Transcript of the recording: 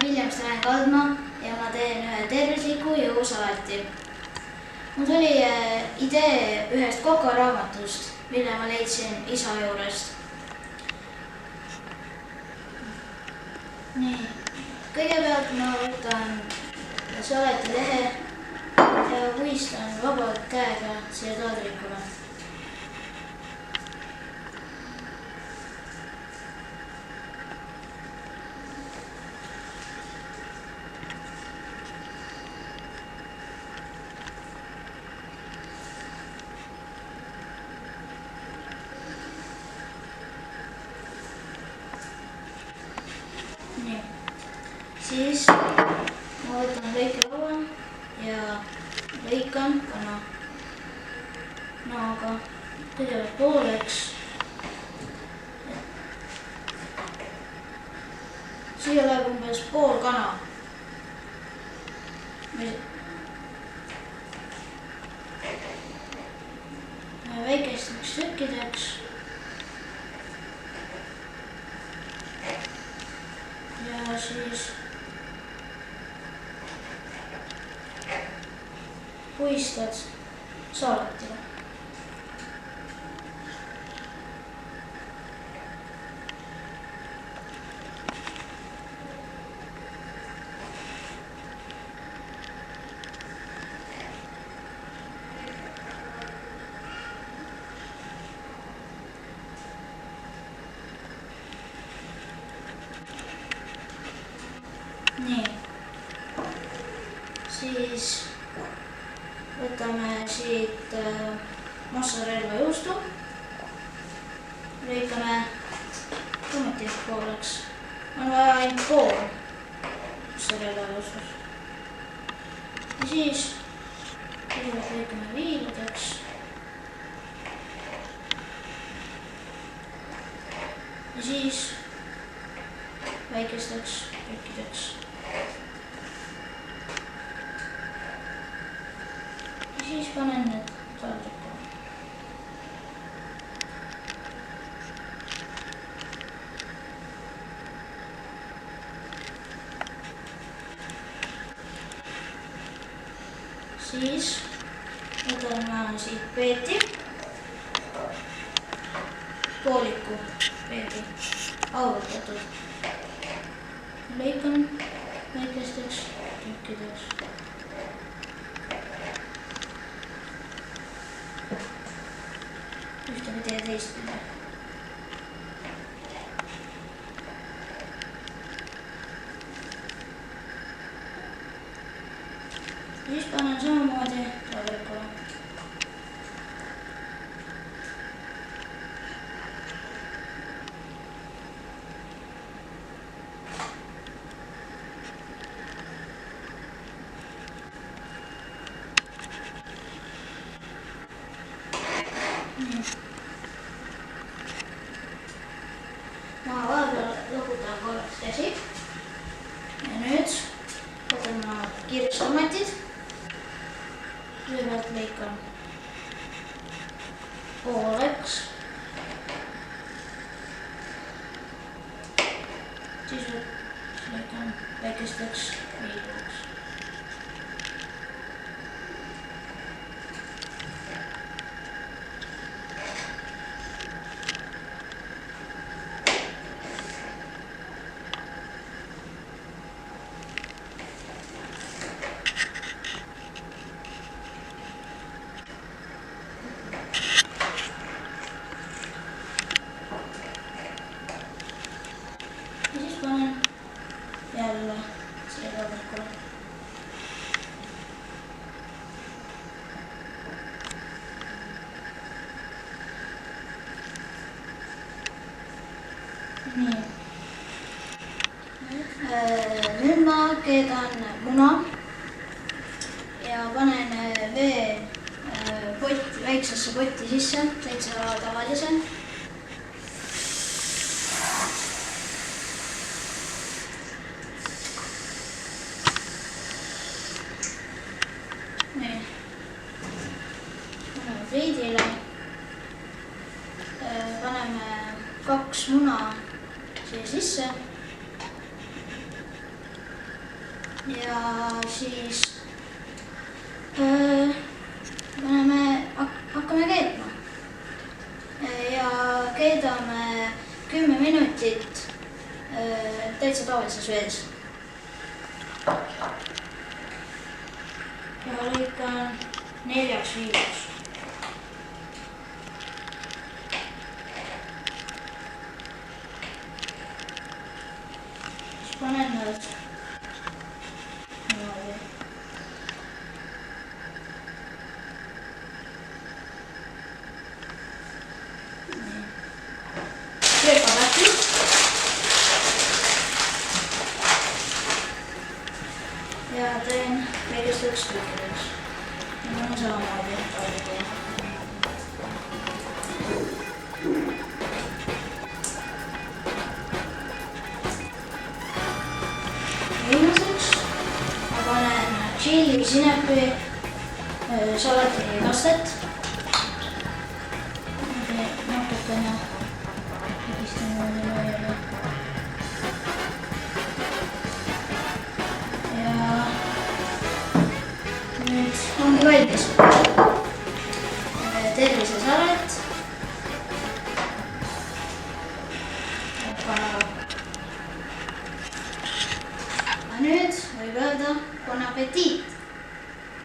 Villemist lähen kaldma ja ma teen ühe tervisliku jõusalati. Mul tuli idee ühest kokoraamatust, mille ma leidsin isa juurest. Nii, kõigepealt ma võtan salati lehe ja puistan vabalt käega siia taadrikule. Nii, siis ma võtan lõikelaua ja lõikan kana näoga kõigepealt pooleks. Siia läheb umbes pool kana. Väikesteks tükkideks. Ja siis puistad salatile. Nii, siis võtame siit mozzarella juustu, lõikame samuti pooleks. On vaja ainult pool mozzarella juustust. Ja siis kõigepealt lõikame viiladeks. Ja siis väikesteks tükkideks. Ja siis panen need taadrikule. Siis võtan siit peeti, pooliku peeti, haavutatud. Lõikan väikesteks tükkideks. Ühtepidi ja teistpidi. Siis panen samamoodi taadrikule. Ma vahepeal loputan korraks käsi ja nüüd võtan ma kirstumatid. Kõigepealt lõikan pooleks, siis lõikan väikesteks viiludeks. Ja siis panen jälle siia taadrikule. Nii. Nüüd ma keedan muna ja panen vee väiksesse potti sisse, täitsa tavalise. Nii. Paneme friidile. Paneme 2 muna siia sisse. ja siis hakkame keetma. Ja keedame 10 minutit täitsa tavalises vees. Ja lõikan 4 viiluks. Siis panen nad niimoodi. Kööpalati. Ja teen kõigest 1 tükkideks. Ja on samamoodi valida. Viimaseks ma panen tšilli, sinepi, salatikastet. Natukene pistan niimoodi laiali. Ja nüüd ongi valmis. Tervisesaret. Nüüd võib öelda bon appétit!